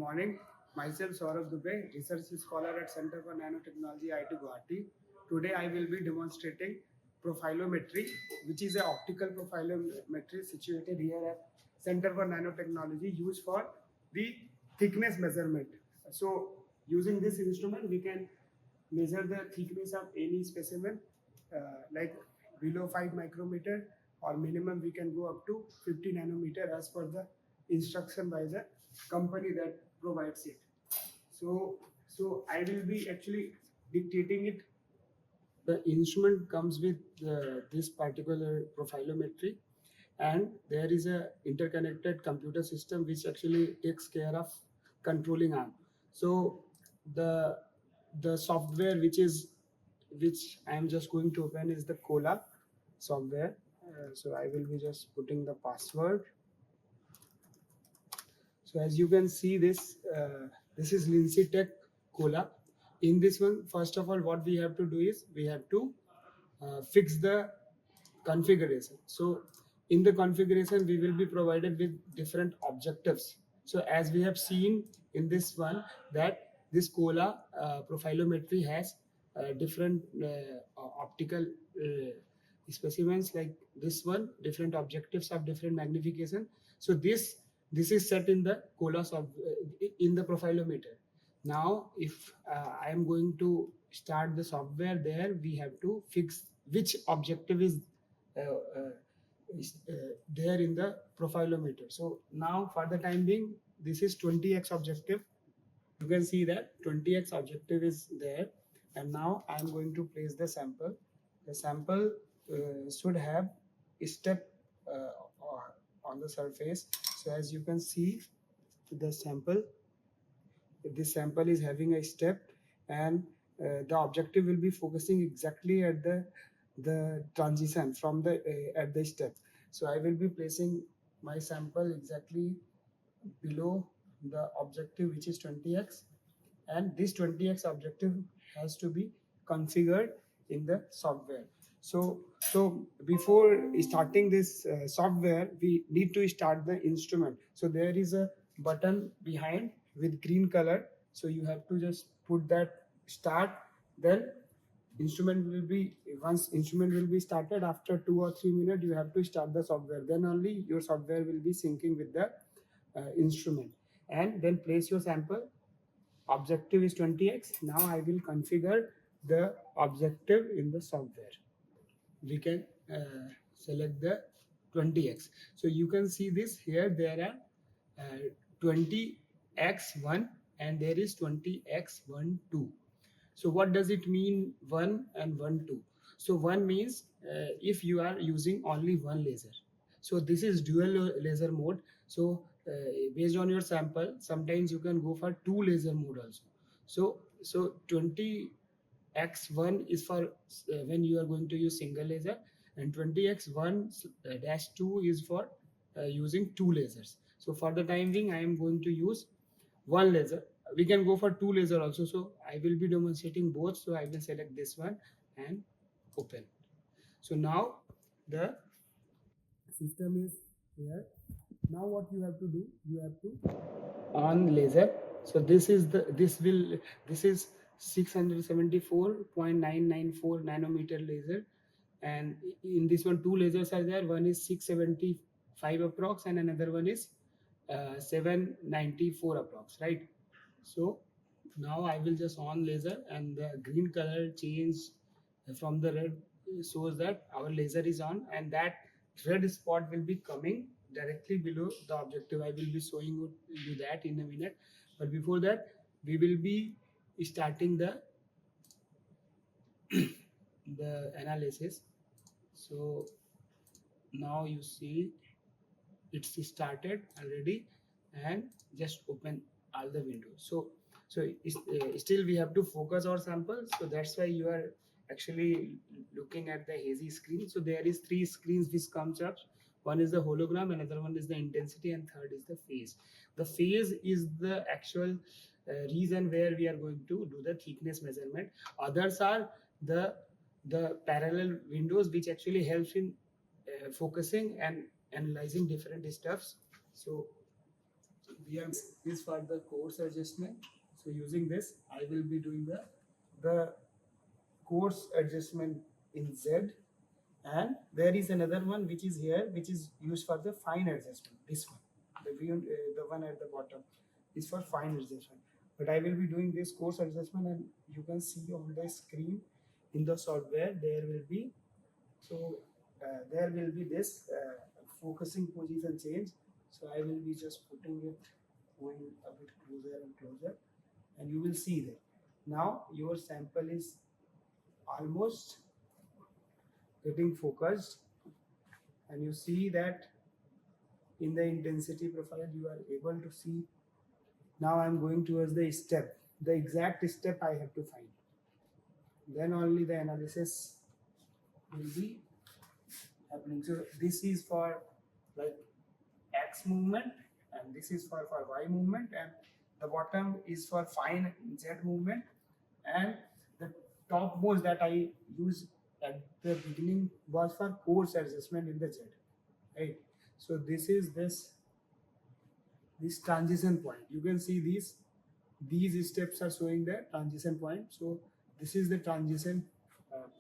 morning. Myself Saurabh Dubey, research scholar at Center for Nanotechnology, IIT Guwahati. Today I will be demonstrating profilometry, which is an optical profilometry situated here at Center for Nanotechnology, used for the thickness measurement. So using this instrument, we can measure the thickness of any specimen, like below 5 micrometer, or minimum we can go up to 50 nanometer as per the instruction by the company that provides it. So I will be actually dictating it. The instrument comes with this particular profilometry, and there is a interconnected computer system which actually takes care of controlling arm. So the the software which I am just going to open is the Cola software. So I will be just putting the password. So as you can see, this is Lindsay Tech Cola. In this one, first of all, what we have to do is we have to fix the configuration. So in the configuration, we will be provided with different objectives. So as we have seen in this one, that this Cola profilometry has different optical specimens, like this one, different objectives of different magnification. So this is set in the Cola in the profilometer. Now if I am going to start the software, there we have to fix which objective uh, uh, there in the profilometer. So now for the time being, this is 20x objective. You can see that 20x objective is there, and now I am going to place the sample. The sample should have a step on the surface. So as you can see, the sample this sample is having a step, and the objective will be focusing exactly at the transition from the at the step. So I will be placing my sample exactly below the objective, which is 20x, and this 20x objective has to be configured in the software. So before starting this software, we need to start the instrument. So there is a button behind with green color. So you have to just put that start. Then instrument will be once instrument will be started, after 2 or 3 minutes you have to start the software. Then only your software will be syncing with the instrument, and then place your sample. Objective is 20x. Now I will configure the objective in the software. We can select the 20x. So you can see this here, there are 20x1 and there is 20x1 2. So what does it mean, 1 and 1 2? So 1 means if you are using only one laser. So this is dual laser mode. So based on your sample, sometimes you can go for 2 laser mode also. So 20x1 is for when you are going to use single laser, and 20x1-2 is for using 2 lasers. So for the time being, I am going to use one laser. We can go for 2 laser also. So I will be demonstrating both. So I will select this one and open. So now the system is here. Now what you have to do, you have to on laser. So this is 674.994 nanometer laser, and in this one 2 lasers are there. One is 675 approx and another one is 794 approx, right? So now I will just on laser, and the green color change from the red shows that our laser is on, and that red spot will be coming directly below the objective. I will be showing you that in a minute, but before that we will be starting the the analysis. So now you see it's started already, and just open all the windows. So still we have to focus our samples. So that's why you are actually looking at the hazy screen. So there is 3 screens which comes up. One is the hologram, another one is the intensity, and third is the phase. The phase is the actual reason where we are going to do the thickness measurement. Others are the parallel windows, which actually helps in focusing and analyzing different stuffs. So we are this for the course adjustment. So using this, I will be doing the course adjustment in Z, and there is another one which is here, which is used for the fine adjustment. This one, the one at the bottom, is for fine adjustment. But I will be doing this course adjustment, and you can see on the screen in the software there will be, so there will be this focusing position change. So I will be just putting it going a bit closer and closer, and you will see that now your sample is almost getting focused, and you see that in the intensity profile you are able to see. Now I'm going towards the step, the exact step I have to find, then only the analysis will be happening. So this is for like X movement, and this is for Y movement, and the bottom is for fine Z movement, and the topmost that I use at the beginning was for course adjustment in the Z, right? So this is this transition point. You can see these steps are showing the transition point. So this is the transition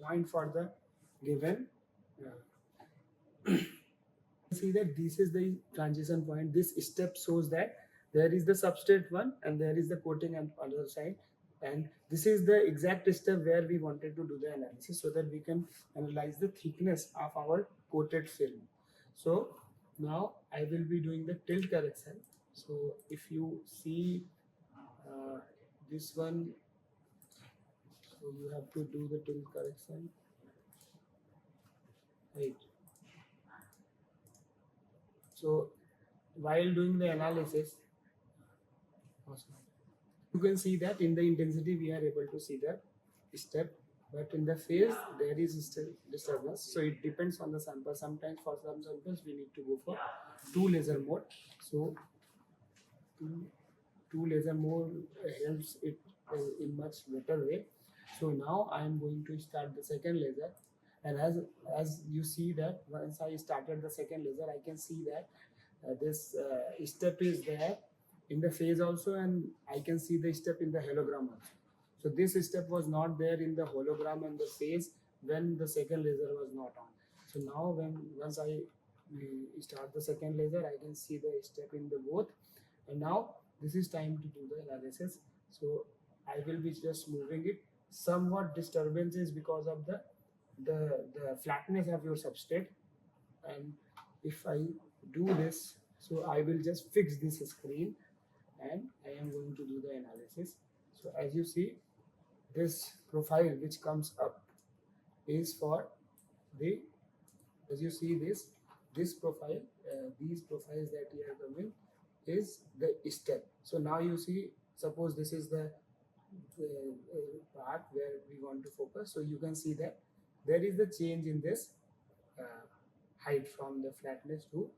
point for the given. See that this is the transition point. This step shows that there is the substrate one and there is the coating on the other side, and this is the exact step where we wanted to do the analysis so that we can analyze the thickness of our coated film. So now I will be doing the tilt correction. So if you see this one, so you have to do the tilt correction, right? So while doing the analysis, you can see that in the intensity we are able to see the step, but in the phase there is still disturbance. So it depends on the sample. Sometimes for some samples we need to go for two laser mode. So two laser mode helps it in much better way. So now I am going to start the second laser, and as you see that once I started the second laser, I can see that this step is there in the phase also, and I can see the step in the hologram also. So this step was not there in the hologram and the phase when the second laser was not on. So now once I start the second laser, I can see the step in the both, and now this is time to do the analysis. So I will be just moving it. Somewhat disturbance is because of the flatness of your substrate, and if I do this, so I will just fix this screen and I am going to do the analysis. So as you see, this profile which comes up is for the, as you see this profile, these profiles that you are coming is the step. So now you see, suppose this is the part where we want to focus. So you can see that there is the change in this height from the flatness to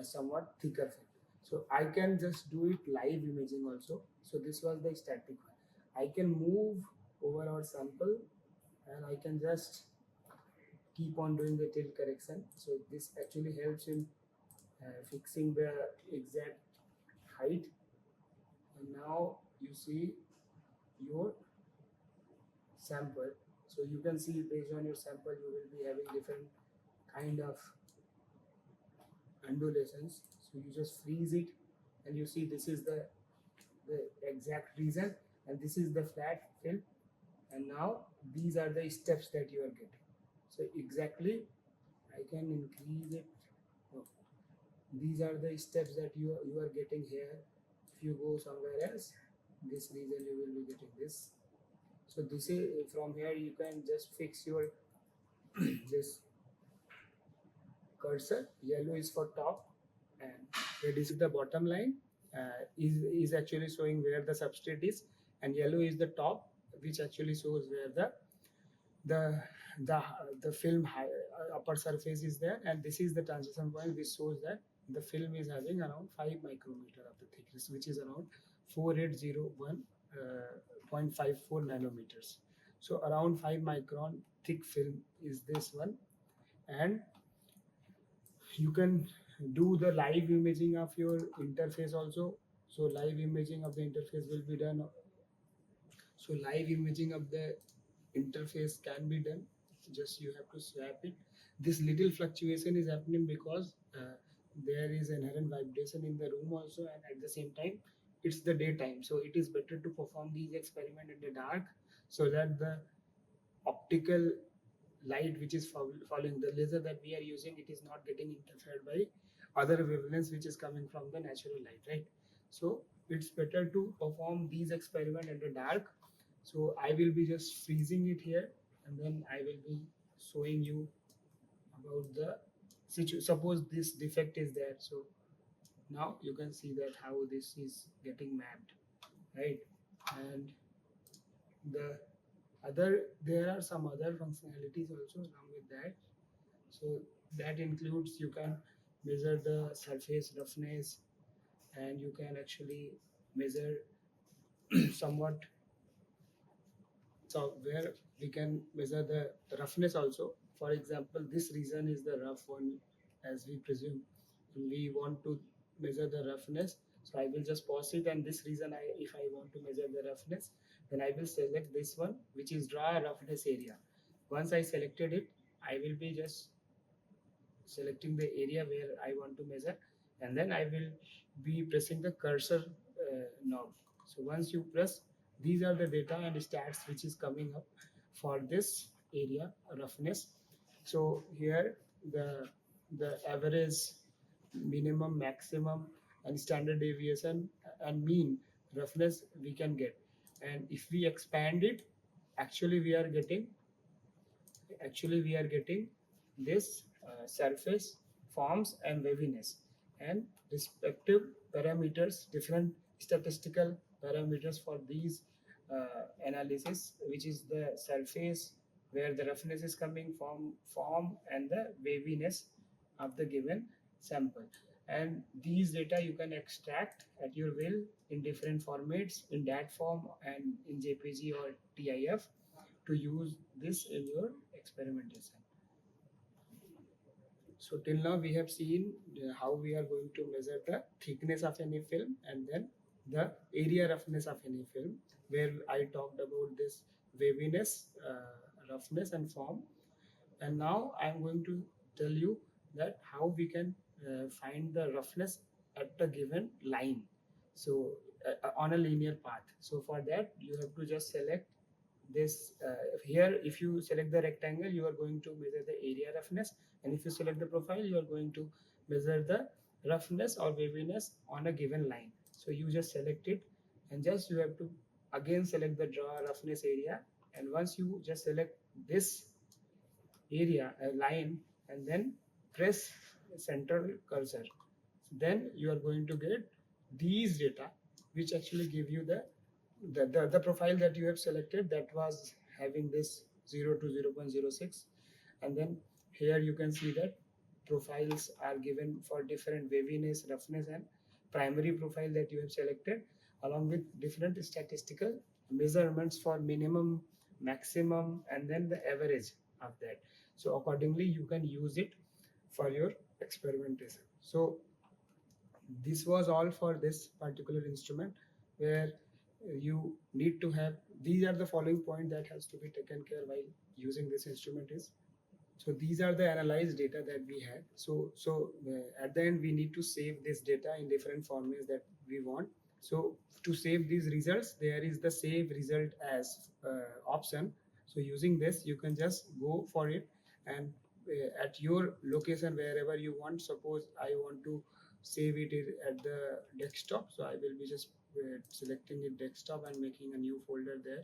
somewhat thicker film. So I can just do it live imaging also. So this was the static one. I can move over our sample and I can just keep on doing the tilt correction. So this actually helps in fixing the exact height. And now you see your sample. So you can see based on your sample you will be having different kind of undulations. So you just freeze it and you see this is the exact reason, and this is the flat film, and now these are the steps that you are getting. So exactly I can increase it. Oh, these are the steps that you are getting here. If you go somewhere else, this region you will be getting this. So this is from here you can just fix your this cursor. Yellow is for top and red is the bottom line. Is actually showing where the substrate is, and yellow is the top, which actually shows where the the film upper surface is there, and this is the transition point which shows that the film is having around 5 micrometer of the thickness, which is around 4801.54 nanometers. So around 5 micron thick film is this one, and you can do the live imaging of your interface also. So live imaging of the interface will be done. So live imaging of the interface can be done. Just you have to swap it. This little fluctuation is happening because there is inherent vibration in the room also, and at the same time it's the daytime. So it is better to perform these experiments in the dark, so that the optical light which is following the laser that we are using, it is not getting interfered by other wavelengths which is coming from the natural light, right? So it's better to perform these experiments in the dark. So I will be just freezing it here, and then I will be showing you about the situation. Suppose this defect is there, so now you can see that how this is getting mapped, right? And the there are some other functionalities also along with that. So that includes, you can measure the surface roughness, and you can actually measure somewhat, so where we can measure the roughness also. For example, this region is the rough one, as we presume, and we want to measure the roughness. So I will just pause it, and this region, if I want to measure the roughness, then I will select this one, which is draw roughness area. Once I selected it, I will be just selecting the area where I want to measure, and then I will be pressing the cursor knob. So once you press, these are the data and stats which is coming up for this area roughness. So here the average, minimum, maximum, and standard deviation and mean roughness we can get. And if we expand it, actually we are getting this surface forms and waviness, and respective parameters, different statistical parameters for these analysis, which is the surface where the roughness is coming from, form, and the waviness of the given sample. And these data you can extract at your will in different formats, in dat form and in jpg or tif, to use this in your experimentation. So till now we have seen how we are going to measure the thickness of any film, and then the area roughness of any film, where I talked about this waviness, roughness, and form. And now I'm going to tell you that how we can find the roughness at a given line. So on a linear path. So for that you have to just select this here. If you select the rectangle, you are going to measure the area roughness, and if you select the profile, you are going to measure the roughness or waviness on a given line. So you just select it, and just you have to again select the draw roughness area, and once you just select this area, a line, and then press central cursor, then you are going to get these data, which actually give you the profile that you have selected, that was having this 0 to 0.06. And then here you can see that profiles are given for different waviness, roughness, and primary profile that you have selected, along with different statistical measurements for minimum, maximum, and then the average of that. So accordingly you can use it for your experimentation. So this was all for this particular instrument, where you need to have, these are the following point that has to be taken care while using this instrument is, so these are the analyzed data that we had. At the end we need to save this data in different formats that we want. So to save these results, there is the save result as option. So using this, you can just go for it, and at your location wherever you want. Suppose I want to save it at the desktop, so I will be just selecting it desktop and making a new folder there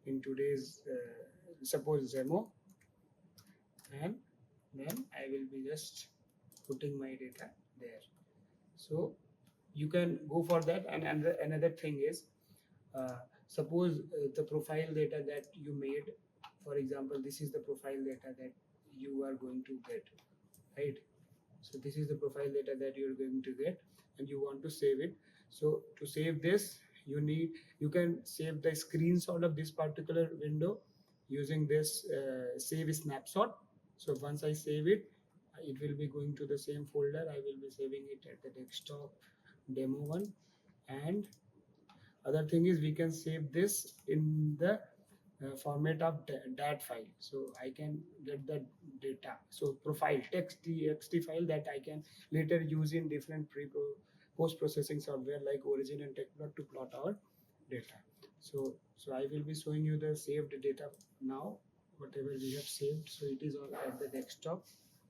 in today's suppose demo, and then I will be just putting my data there. So you can go for that. And another thing is, suppose the profile data that you made, for example, this is the profile data that you are going to get, right? So this is the profile data that you are going to get, and you want to save it. So to save this, you can save the screenshot of this particular window using this save snapshot. So once I save it, it will be going to the same folder. I will be saving it at the desktop demo one. And other thing is we can save this in the format of dat file, so I can get the data, so profile text txt file that I can later use in different post processing software like origin and techplot to plot our data. So I will be showing you the saved data now, whatever we have saved. So it is all at the desktop.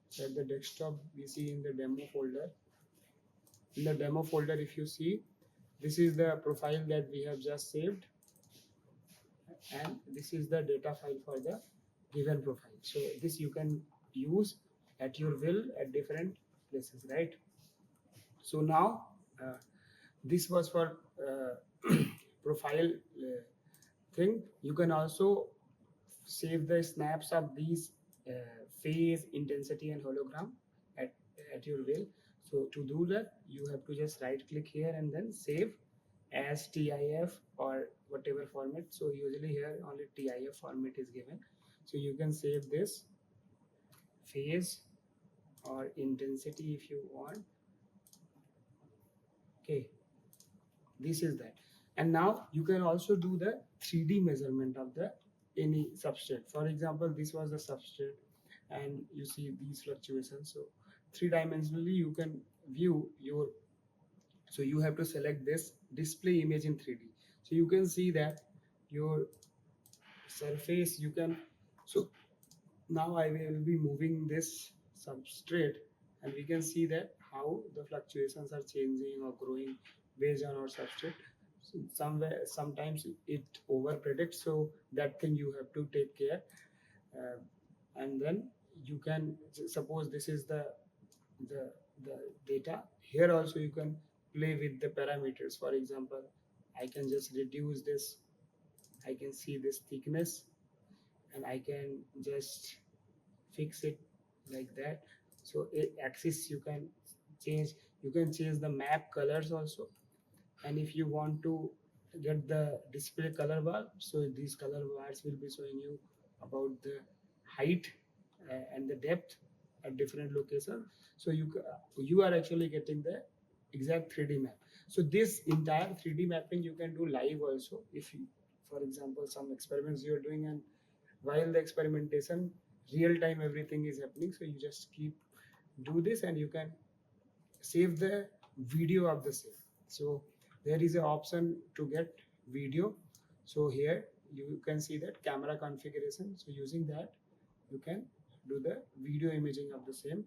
So at the desktop we see in the demo folder. In the demo folder, if you see, this is the profile that we have just saved, and this is the data file for the given profile. So this you can use at your will at different places, right? So now this was for profile thing. You can also save the snaps of these phase, intensity, and hologram at, at your will. So to do that, you have to just right click here and then save as TIF or whatever format. So usually here only TIF format is given. So you can save this phase or intensity if you want. Okay, this is that. And now you can also do the 3D measurement of the any substrate. For example, this was the substrate and you see these fluctuations. So three-dimensionally you can view your, so you have to select this display image in 3D. So you can see that your surface you can, so now I will be moving this substrate and we can see that how the fluctuations are changing or growing based on our substrate. So somewhere sometimes it over predicts, so that thing you have to take care. uh, and then you can suppose this is the the data. Here also you can play with the parameters. For example, I can just reduce this, I can see this thickness, and I can just fix it like that. So axis you can change, you can change the map colors also. And if you want to get the display color bar, so these color bars will be showing you about the height and the depth at different locations. So you are actually getting the exact 3D map. So this entire 3D mapping you can do live also. If you, for example, some experiments you are doing, and while the experimentation real time everything is happening, so you just keep do this and you can save the video of the same. So there is an option to get video. So here you can see that camera configuration. So using that you can do the video imaging of the same.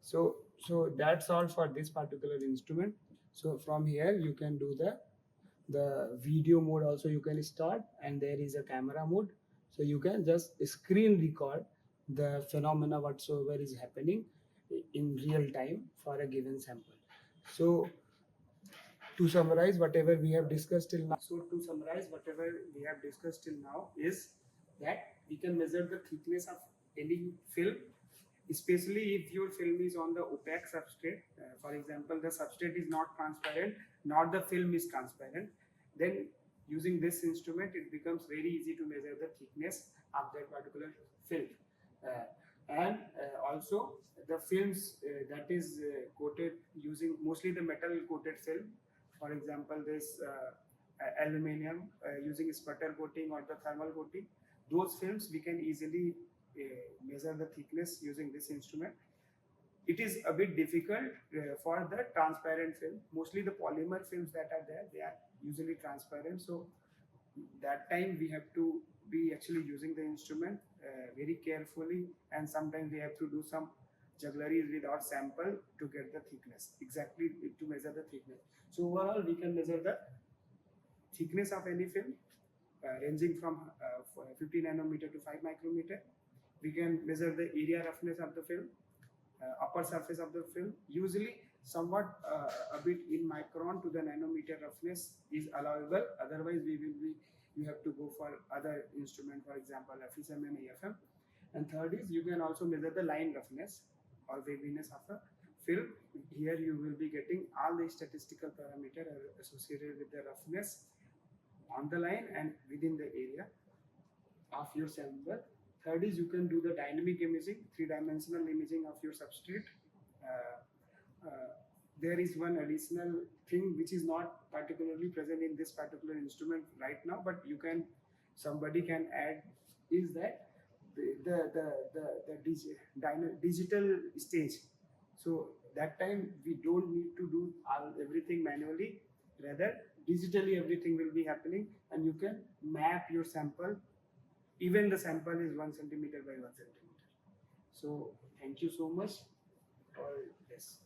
So that's all for this particular instrument. So from here you can do the video mode also you can start, and there is a camera mode. So you can just screen record the phenomena whatsoever is happening in real time for a given sample. So to summarize whatever we have discussed till now, is that we can measure the thickness of any film, especially if your film is on the opaque substrate. For example, the substrate is not transparent, not the film is transparent. Then using this instrument, it becomes very easy to measure the thickness of that particular film. And also the films that is coated using mostly the metal coated film. For example, this aluminium using sputter coating or the thermal coating, those films we can easily measure the thickness using this instrument. It is a bit difficult for the transparent film. Mostly the polymer films that are there, they are usually transparent. So that time we have to be actually using the instrument very carefully, and sometimes we have to do some juggleries with our sample to get the thickness, exactly to measure the thickness. So overall we can measure the thickness of any film ranging from 50 nanometer to 5 micrometer. We can measure the area roughness of the film, upper surface of the film. Usually somewhat a bit in micron to the nanometer roughness is allowable. Otherwise we will be, you have to go for other instrument, for example FSM and AFM. And third is you can also measure the line roughness or waviness of a film. Here you will be getting all the statistical parameter associated with the roughness on the line and within the area of your sample. Third is you can do the dynamic imaging, three-dimensional imaging of your substrate. There is one additional thing which is not particularly present in this particular instrument right now, but somebody can add, is that the digital stage. So that time we don't need to do everything manually. Rather, digitally everything will be happening, and you can map your sample. Even the sample is 1 centimeter by 1 centimeter. So thank you so much for this.